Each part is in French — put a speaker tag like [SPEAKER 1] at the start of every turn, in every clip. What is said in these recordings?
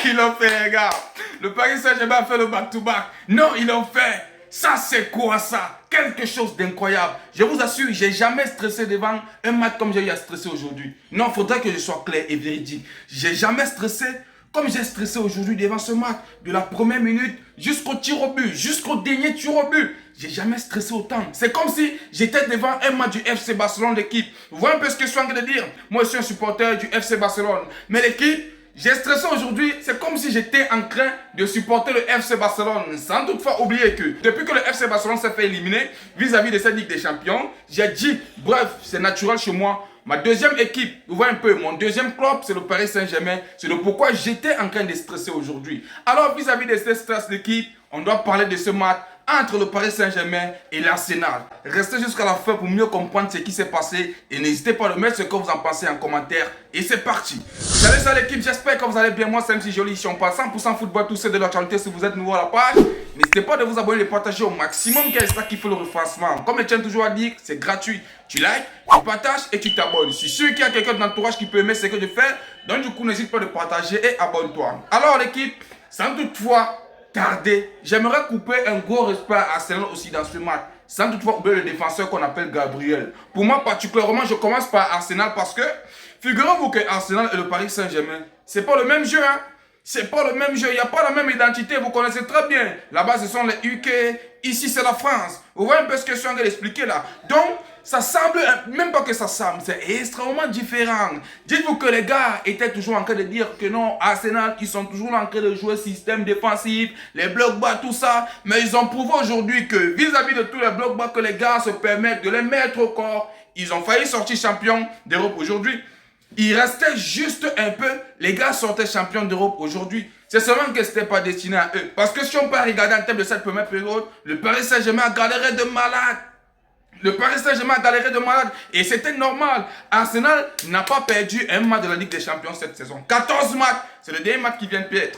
[SPEAKER 1] Ils l'ont fait, les gars. Le Paris Saint-Germain a fait le back-to-back. Non, ils l'ont fait. Ça, c'est quoi ça? Quelque chose d'incroyable. Je vous assure, j'ai jamais stressé devant un match comme j'ai eu à stresser aujourd'hui. Non, il faudrait que je sois clair et véridique. J'ai jamais stressé comme j'ai stressé aujourd'hui devant ce match. De la première minute jusqu'au tir au but, jusqu'au dernier tir au but. J'ai jamais stressé autant. C'est comme si j'étais devant un match du FC Barcelone, l'équipe. Vous voyez un peu ce que je suis en train de dire? Moi, je suis un supporter du FC Barcelone. Mais l'équipe... J'ai stressé aujourd'hui, c'est comme si j'étais en train de supporter le FC Barcelone, sans toutefois oublier que depuis que le FC Barcelone s'est fait éliminer vis-à-vis de cette Ligue des Champions, j'ai dit, bref, c'est naturel chez moi. Ma deuxième équipe, vous voyez un peu, mon deuxième club, c'est le Paris Saint-Germain. C'est le pourquoi j'étais en train de stresser aujourd'hui. Alors, vis-à-vis de ce stress d'équipe, on doit parler de ce match entre le Paris Saint-Germain et l'Arsenal. Restez jusqu'à la fin pour mieux comprendre ce qui s'est passé et n'hésitez pas à mettre ce que vous en pensez en commentaire. Et c'est parti. Salut, salut l'équipe, j'espère que vous allez bien. Moi, c'est MC Joli. Si on parle 100% football, tout c'est de l'actualité. Si vous êtes nouveau à la page, n'hésitez pas à vous abonner et partager au maximum. Quel est ça qui fait le refacement? Comme je tiens toujours à dire, c'est gratuit. Tu likes, tu partages et tu t'abonnes. Je suis sûr qu'il y a quelqu'un de l'entourage qui peut aimer ce que je fais. Donc du coup, n'hésite pas de partager et abonne-toi. Alors l'équipe, sans toutefois tarder, j'aimerais couper un gros respect à Arsenal aussi dans ce match. Sans toutefois oublier le défenseur qu'on appelle Gabriel. Pour moi particulièrement, je commence par Arsenal parce que figurez-vous que Arsenal et le Paris Saint-Germain, c'est pas le même jeu, hein. C'est pas le même jeu, il n'y a pas la même identité, vous connaissez très bien. Là-bas, ce sont les UK, ici, c'est la France. Vous voyez un peu ce que je suis en train d'expliquer là. Donc, ça semble, même pas que ça semble, c'est extrêmement différent. Dites-vous que les gars étaient toujours en train de dire que non, Arsenal, ils sont toujours en train de jouer système défensif, les blocs bas, tout ça. Mais ils ont prouvé aujourd'hui que vis-à-vis de tous les blocs bas que les gars se permettent de les mettre au corps, ils ont failli sortir champion d'Europe aujourd'hui. Il restait juste un peu, les gars sortaient champions d'Europe aujourd'hui. C'est seulement que ce n'était pas destiné à eux. Parce que si on peut regarder en termes de cette première période, le Paris Saint-Germain a galéré de malade. Le Paris Saint-Germain a galéré de malade. Et c'était normal. Arsenal n'a pas perdu un match de la Ligue des Champions cette saison. 14 matchs. C'est le dernier match qui vient de perdre.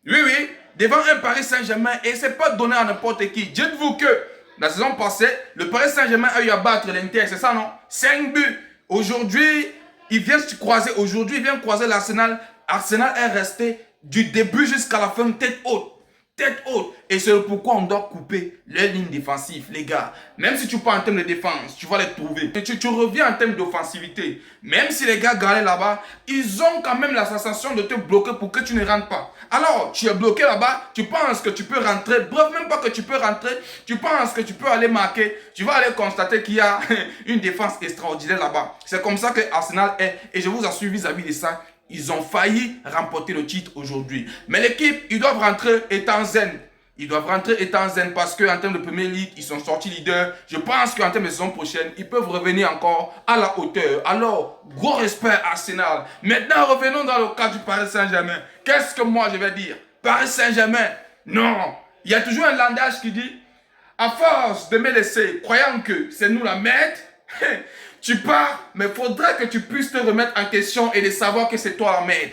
[SPEAKER 1] Oui, oui. Devant un Paris Saint-Germain. Et ce n'est pas donné à n'importe qui. Dites-vous que la saison passée, le Paris Saint-Germain a eu à battre l'Inter. C'est ça, non? 5 buts. Aujourd'hui, il vient croiser l'Arsenal. Arsenal est resté du début jusqu'à la fin tête haute. Tête haute. Et c'est pourquoi on doit couper les lignes défensives, les gars. Même si tu pars en termes de défense, tu vas les trouver. Et tu reviens en termes d'offensivité. Même si les gars galèrent là-bas, ils ont quand même la sensation de te bloquer pour que tu ne rentres pas. Alors, tu es bloqué là-bas, tu penses que tu peux rentrer. Bref, même pas que tu peux rentrer, tu penses que tu peux aller marquer. Tu vas aller constater qu'il y a une défense extraordinaire là-bas. C'est comme ça que Arsenal est. Et je vous assure vis-à-vis de ça, ils ont failli remporter le titre aujourd'hui. Mais l'équipe, ils doivent rentrer étant zen. Ils doivent rentrer étant zen parce qu'en termes de Premier League, ils sont sortis leaders. Je pense qu'en termes de saison prochaine, ils peuvent revenir encore à la hauteur. Alors, gros respect à Arsenal. Maintenant, revenons dans le cas du Paris Saint-Germain. Qu'est-ce que moi je vais dire? Paris Saint-Germain, non. Il y a toujours un langage qui dit, à force de me laisser, croyant que c'est nous la merde, tu pars, mais il faudrait que tu puisses te remettre en question et de savoir que c'est toi la merde.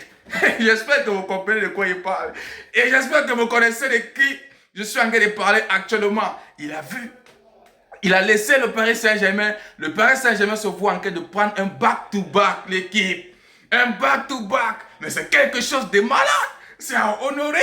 [SPEAKER 1] J'espère que vous comprenez de quoi il parle. Et j'espère que vous connaissez de qui je suis en train de parler actuellement. Il a vu. Il a laissé le Paris Saint-Germain. Le Paris Saint-Germain se voit en train de prendre un back-to-back, l'équipe. Un back-to-back. Mais c'est quelque chose de malade. C'est à honorer.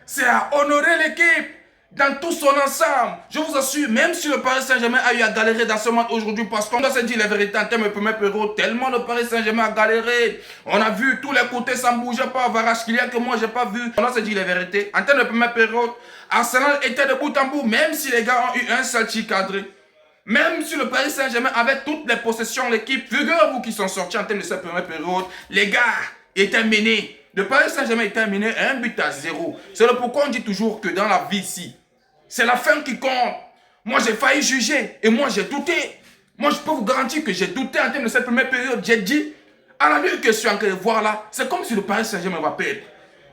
[SPEAKER 1] C'est à honorer l'équipe. Dans tout son ensemble. Je vous assure, même si le Paris Saint-Germain a eu à galérer dans ce match aujourd'hui, parce qu'on doit se dire la vérité en termes de première période, tellement le Paris Saint-Germain a galéré. On a vu tous les côtés, ça ne bougeait pas. Varachkilia que moi, je n'ai pas vu. On doit se dire la vérité. En termes de première période, Arsenal était de bout en bout, même si les gars ont eu un seul tir cadré. Même si le Paris Saint-Germain avait toutes les possessions, l'équipe, figurez-vous qu'ils sont sortis en termes de cette première période, les gars étaient menés. Le Paris Saint-Germain était mené 1-0. C'est le pourquoi on dit toujours que dans la vie ici, c'est la fin qui compte. Moi, j'ai failli juger et moi, j'ai douté. Moi, je peux vous garantir que j'ai douté en termes de cette première période. J'ai dit, à la lutte que je suis en train de voir là, c'est comme si le Paris Saint-Germain va perdre.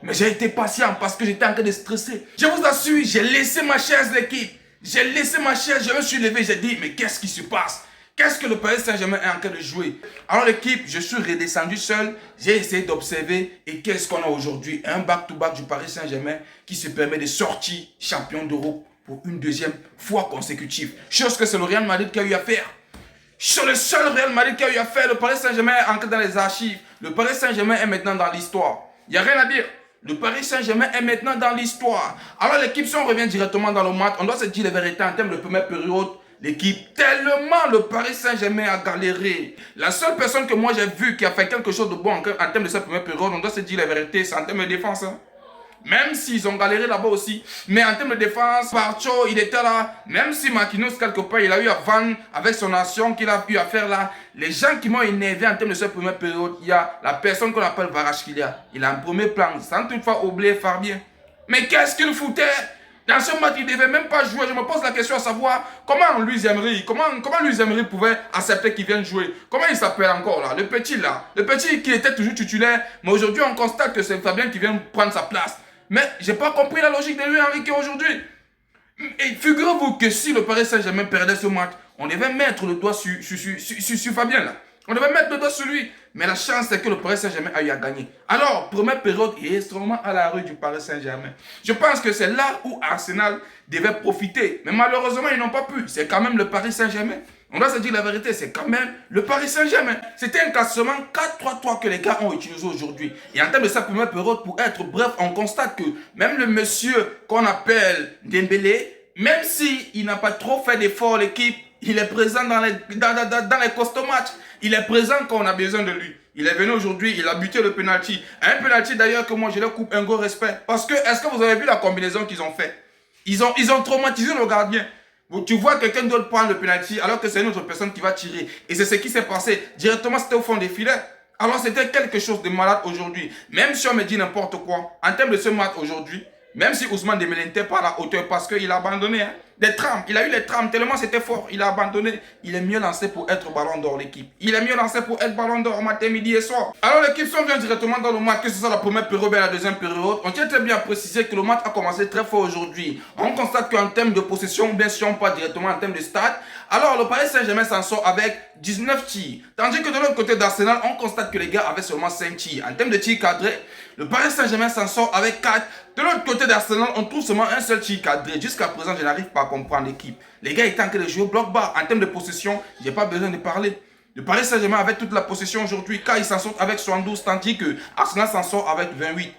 [SPEAKER 1] Mais j'ai été patient parce que j'étais en train de stresser. Je vous assure, j'ai laissé ma chaise l'équipe. J'ai laissé ma chaise, je me suis levé, j'ai dit, mais qu'est-ce qui se passe? Qu'est-ce que le Paris Saint-Germain est en train de jouer? Alors l'équipe, je suis redescendu seul, j'ai essayé d'observer et qu'est-ce qu'on a aujourd'hui? Un back-to-back du Paris Saint-Germain qui se permet de sortir champion d'Europe pour une deuxième fois consécutive. Chose que c'est le Real Madrid qui a eu à faire. C'est le seul Real Madrid qui a eu à faire. Le Paris Saint-Germain est entré dans les archives. Le Paris Saint-Germain est maintenant dans l'histoire. Il n'y a rien à dire. Le Paris Saint-Germain est maintenant dans l'histoire. Alors l'équipe, si on revient directement dans le match, on doit se dire la vérité en termes de première période. L'équipe, tellement le Paris Saint-Germain a galéré. La seule personne que moi j'ai vue qui a fait quelque chose de bon en termes de cette première période, on doit se dire la vérité, c'est en termes de défense. Hein. Même s'ils ont galéré là-bas aussi. Mais en termes de défense, Parcho, il était là. Même si Marquinhos, quelque part, il a eu à vendre avec son action qu'il a eu à faire là. Les gens qui m'ont énervé en termes de cette première période, il y a la personne qu'on appelle Varashkilia. Il a un premier plan, sans toutefois oublier Fabien. Mais qu'est-ce qu'il foutait? Dans ce match, il ne devait même pas jouer. Je me pose la question à savoir comment Luis Emery pouvait accepter qu'il vienne jouer. Comment il s'appelle encore là? Le petit là. Le petit qui était toujours titulaire. Mais aujourd'hui, on constate que c'est Fabien qui vient prendre sa place. Mais je n'ai pas compris la logique de Luis Enrique aujourd'hui. Et figurez-vous que si le Paris Saint-Germain perdait ce match, on devait mettre le doigt sur Fabien là. On devait mettre le doigt sur lui. Mais la chance, c'est que le Paris Saint-Germain a eu à gagner. Alors, première période, il est extrêmement à la rue du Paris Saint-Germain. Je pense que c'est là où Arsenal devait profiter. Mais malheureusement, ils n'ont pas pu. C'est quand même le Paris Saint-Germain. On doit se dire la vérité, c'est quand même le Paris Saint-Germain. C'était un classement 4-3-3 que les gars ont utilisé aujourd'hui. Et en termes de sa première période, pour être bref, on constate que même le monsieur qu'on appelle Dembélé, même s'il n'a pas trop fait d'efforts, l'équipe, il est présent dans les costauds matchs. Il est présent quand on a besoin de lui. Il est venu aujourd'hui, il a buté le penalty. Un penalty d'ailleurs que moi je leur coupe un gros respect. Parce que, est-ce que vous avez vu la combinaison qu'ils ont fait? Ils ont traumatisé le gardien. Tu vois quelqu'un d'autre prendre le penalty alors que c'est une autre personne qui va tirer. Et c'est ce qui s'est passé. Directement, c'était au fond des filets. Alors c'était quelque chose de malade aujourd'hui. Même si on me dit n'importe quoi, en termes de ce match aujourd'hui, même si Ousmane Dembélé n'était pas à la hauteur parce qu'il a abandonné. Hein. Des trames, il a eu les trames tellement c'était fort. Il a abandonné. Il est mieux lancé pour être ballon d'or l'équipe. Il est mieux lancé pour être ballon d'or matin, midi et soir. Alors l'équipe, si on vient directement dans le match, que ce soit la première période et la deuxième période, on tient très bien à préciser que le match a commencé très fort aujourd'hui. On constate qu'en termes de possession, bien sûr on part directement en termes de stade. Alors le Paris Saint-Germain s'en sort avec 19 tirs. Tandis que de l'autre côté d'Arsenal, on constate que les gars avaient seulement 5 tirs. En termes de tirs cadrés, le Paris Saint-Germain s'en sort avec 4. De l'autre côté d'Arsenal, on trouve seulement un seul tir cadré. Jusqu'à présent, je n'arrive pas à comprendre l'équipe. Les gars étaient en train de jouer au bloc bas. En termes de possession, je n'ai pas besoin de parler. Le Paris Saint-Germain avait toute la possession aujourd'hui, car il s'en sort avec 72, tandis que Arsenal s'en sort avec 28.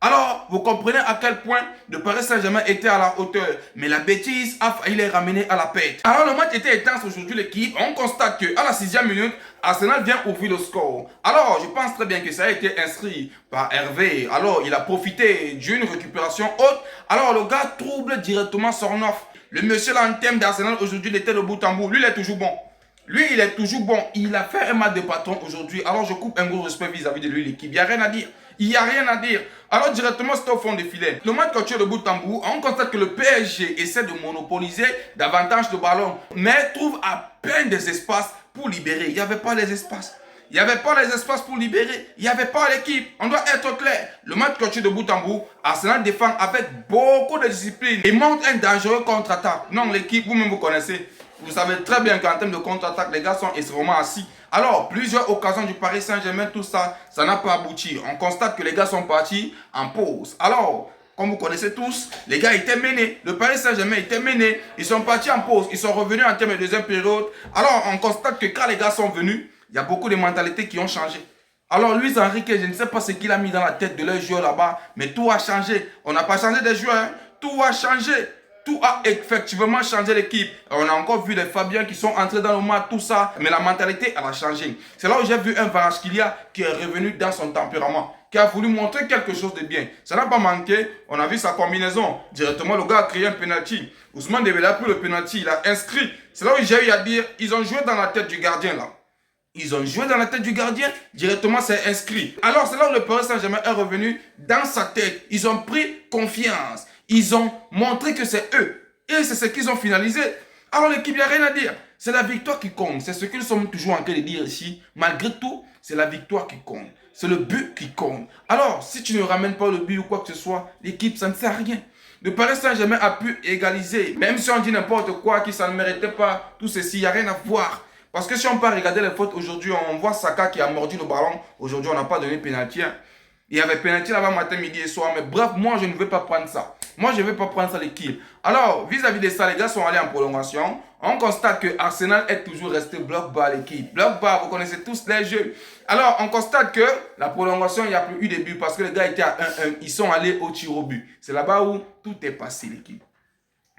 [SPEAKER 1] Alors, vous comprenez à quel point le Paris Saint-Germain était à la hauteur. Mais la bêtise a failli les ramener à la perte. Alors, le match était intense aujourd'hui, l'équipe. On constate qu'à la 6e minute, Arsenal vient ouvrir le score. Alors, je pense très bien que ça a été inscrit par Hervé. Alors, il a profité d'une récupération haute. Alors, le gars trouble directement son offre. Le monsieur là, en termes d'Arsenal, aujourd'hui, il était de bout en bout. Lui, il est toujours bon. Lui, il est toujours bon. Il a fait un match de patron aujourd'hui. Alors, je coupe un gros respect vis-à-vis de lui, l'équipe. Il n'y a rien à dire. Il n'y a rien à dire. Alors, directement, c'était au fond des filets. Le match continue de bout en bout. On constate que le PSG essaie de monopoliser davantage de ballons, mais trouve à peine des espaces pour libérer. Il n'y avait pas les espaces. Il n'y avait pas les espaces pour libérer. Il n'y avait pas l'équipe. On doit être clair. Le match continue de bout en bout. Arsenal défend avec beaucoup de discipline et monte un dangereux contre-attaque. Non, l'équipe, vous-même vous connaissez. Vous savez très bien qu'en termes de contre-attaque, les gars sont extrêmement assis. Alors, plusieurs occasions du Paris Saint-Germain, tout ça, ça n'a pas abouti. On constate que les gars sont partis en pause. Alors, comme vous connaissez tous, les gars étaient menés. Le Paris Saint-Germain était mené. Ils sont partis en pause. Ils sont revenus en termes de deuxième période. Alors, on constate que quand les gars sont venus, il y a beaucoup de mentalités qui ont changé. Alors, Luis Enrique, je ne sais pas ce qu'il a mis dans la tête de leurs joueurs là-bas, mais tout a changé. On n'a pas changé des joueurs, hein. Tout a changé. Tout a effectivement changé l'équipe. On a encore vu les Fabiens qui sont entrés dans le match, tout ça. Mais la mentalité, elle a changé. C'est là où j'ai vu un Varashkilia qui est revenu dans son tempérament, qui a voulu montrer quelque chose de bien. Ça n'a pas manqué. On a vu sa combinaison. Directement, le gars a créé un penalty. Ousmane Dembélé a pris le penalty. Il a inscrit. C'est là où j'ai eu à dire, ils ont joué dans la tête du gardien là. Ils ont joué dans la tête du gardien. Directement, c'est inscrit. Alors, c'est là où le Paris Saint-Germain est revenu dans sa tête. Ils ont pris confiance. Ils ont montré que c'est eux. Et c'est ce qu'ils ont finalisé. Alors l'équipe, il n'y a rien à dire. C'est la victoire qui compte. C'est ce que nous sommes toujours en train de dire ici. Malgré tout, c'est la victoire qui compte. C'est le but qui compte. Alors, si tu ne ramènes pas le but ou quoi que ce soit, l'équipe, ça ne sert à rien. Le Paris Saint-Germain a pu égaliser. Même si on dit n'importe quoi, que ça ne méritait pas tout ceci, il n'y a rien à voir. Parce que si on peut regarder les fautes aujourd'hui, on voit Saka qui a mordu le ballon. Aujourd'hui, on n'a pas donné pénalty. Il y avait pénalty là-bas matin, midi et soir. Mais bref, moi, je ne veux pas prendre ça. Moi, je ne vais pas prendre ça l'équipe. Alors, vis-à-vis de ça, les gars sont allés en prolongation. On constate que Arsenal est toujours resté bloc bas l'équipe. Bloc bas, vous connaissez tous les jeux. Alors, on constate que la prolongation, il n'y a plus eu de but parce que les gars étaient à 1-1. Ils sont allés au tir au but. C'est là-bas où tout est passé l'équipe.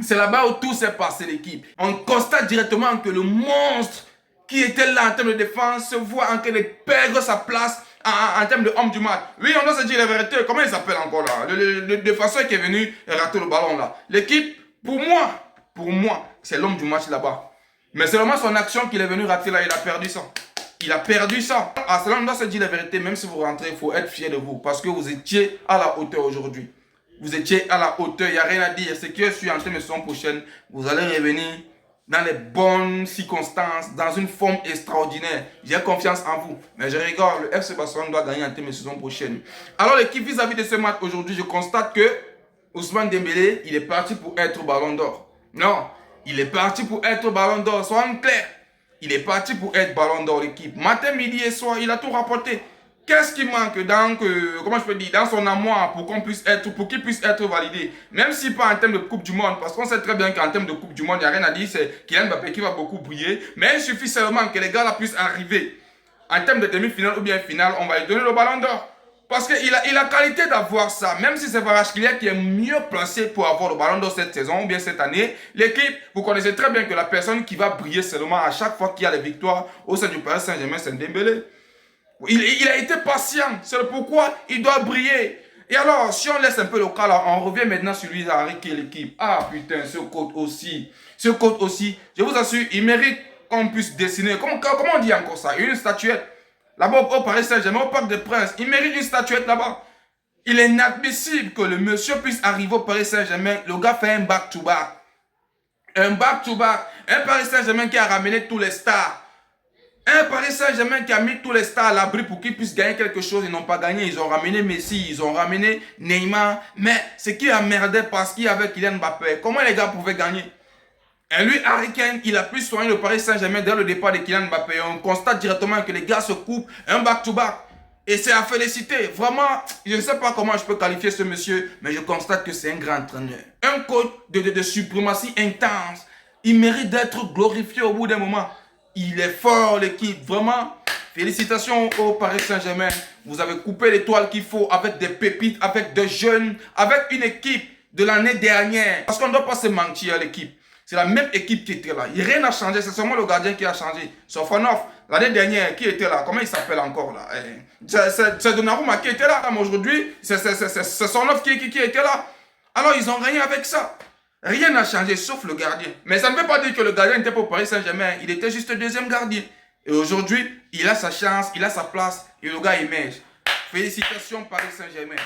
[SPEAKER 1] C'est là-bas où tout s'est passé l'équipe. On constate directement que le monstre qui était là en termes de défense se voit en train de perdre sa place en termes de homme du match. Oui, on doit se dire la vérité. Comment il s'appelle encore là? Le défenseur qui est venu rater le ballon là. L'équipe, pour moi, c'est l'homme du match là-bas. Mais c'est vraiment son action qu'il est venu rater là. Il a perdu ça. Il a perdu ça. À cela, on doit se dire la vérité. Même si vous rentrez, il faut être fier de vous. Parce que vous étiez à la hauteur aujourd'hui. Vous étiez à la hauteur. Il n'y a rien à dire. Ce que je suis en train de saison prochaine, vous allez revenir dans les bonnes circonstances, dans une forme extraordinaire. J'ai confiance en vous. Mais je regarde, le FC Barcelone doit gagner en termes de saison prochaine. Alors l'équipe vis-à-vis de ce match aujourd'hui, je constate que Ousmane Dembélé, il est parti pour être Ballon d'Or. Non, il est parti pour être Ballon d'Or. Soyons clairs. Il est parti pour être Ballon d'Or l'équipe. Matin, midi et soir, il a tout rapporté. Qu'est-ce qui manque dans, comment je peux dire, dans son amour pour qu'il puisse être validé? Même si pas en termes de Coupe du Monde, parce qu'on sait très bien qu'en termes de Coupe du Monde, il n'y a rien à dire, c'est Kylian Mbappé qui va beaucoup briller. Mais il suffit seulement que les gars là puissent arriver en termes de demi-finale ou bien finale, on va lui donner le Ballon d'Or. Parce qu'il a la qualité d'avoir ça, même si c'est Kvaratskhelia qui est mieux placé pour avoir le Ballon d'Or cette saison ou bien cette année. L'équipe, vous connaissez très bien que la personne qui va briller seulement à chaque fois qu'il y a les victoires au sein du Paris Saint-Germain, c'est Dembélé. Il a été patient, c'est pourquoi il doit briller. Et alors, si on laisse un peu le cas là, on revient maintenant sur lui à arrêter l'équipe. Ah putain, ce coach aussi, je vous assure, il mérite qu'on puisse dessiner. Comment on dit encore ça? Une statuette. Là-bas au Paris Saint-Germain, au Parc des Princes, il mérite une statuette là-bas. Il est inadmissible que le monsieur puisse arriver au Paris Saint-Germain. Le gars fait un back-to-back. Un back-to-back. Un Paris Saint-Germain qui a ramené tous les stars. Un Paris Saint-Germain qui a mis tous les stars à l'abri pour qu'ils puissent gagner quelque chose. Ils n'ont pas gagné. Ils ont ramené Messi, ils ont ramené Neymar. Mais ce qui a merdé parce qu'il y avait Kylian Mbappé. Comment les gars pouvaient gagner? Et lui, Harry Kane, il a pu soigner le Paris Saint-Germain dès le départ de Kylian Mbappé. On constate directement que les gars se coupent un back-to-back. Et c'est à féliciter. Vraiment, je ne sais pas comment je peux qualifier ce monsieur, mais je constate que c'est un grand entraîneur. Un coach de suprématie intense. Il mérite d'être glorifié au bout d'un moment. Il est fort, l'équipe. Vraiment, félicitations au Paris Saint-Germain. Vous avez coupé l'étoile qu'il faut avec des pépites, avec des jeunes, avec une équipe de l'année dernière. Parce qu'on ne doit pas se mentir à l'équipe. C'est la même équipe qui était là. Il n'y a rien à changer. C'est seulement le gardien qui a changé. Sofonov, l'année dernière, qui était là? Comment il s'appelle encore là? C'est Donnarumma qui était là. Mais aujourd'hui, c'est Sofonov qui était là. Alors, ils n'ont rien avec ça. Rien n'a changé sauf le gardien. Mais ça ne veut pas dire que le gardien n'était pas au Paris Saint-Germain. Il était juste le deuxième gardien. Et aujourd'hui, il a sa chance, il a sa place. Et le gars émerge. Félicitations Paris Saint-Germain.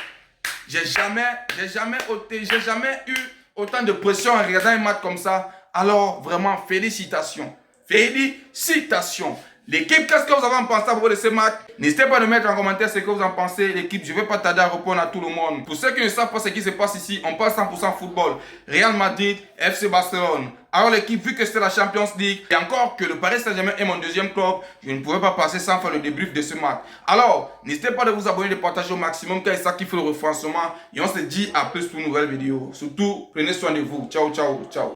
[SPEAKER 1] J'ai jamais eu autant de pression en regardant un match comme ça. Alors, vraiment, félicitations. Félicitations. L'équipe, qu'est-ce que vous avez en pensé à propos de ce match? N'hésitez pas à me mettre en commentaire ce que vous en pensez. L'équipe, je ne vais pas tarder à répondre à tout le monde. Pour ceux qui ne savent pas ce qui se passe ici, on parle 100% football. Real Madrid, FC Barcelone. Alors l'équipe, vu que c'était la Champions League, et encore que le Paris Saint-Germain est mon deuxième club, je ne pouvais pas passer sans faire le débrief de ce match. Alors, n'hésitez pas à vous abonner, de partager au maximum, car c'est ça qui fait le refrancement. Et on se dit à plus pour une nouvelle vidéo. Surtout, prenez soin de vous. Ciao, ciao, ciao.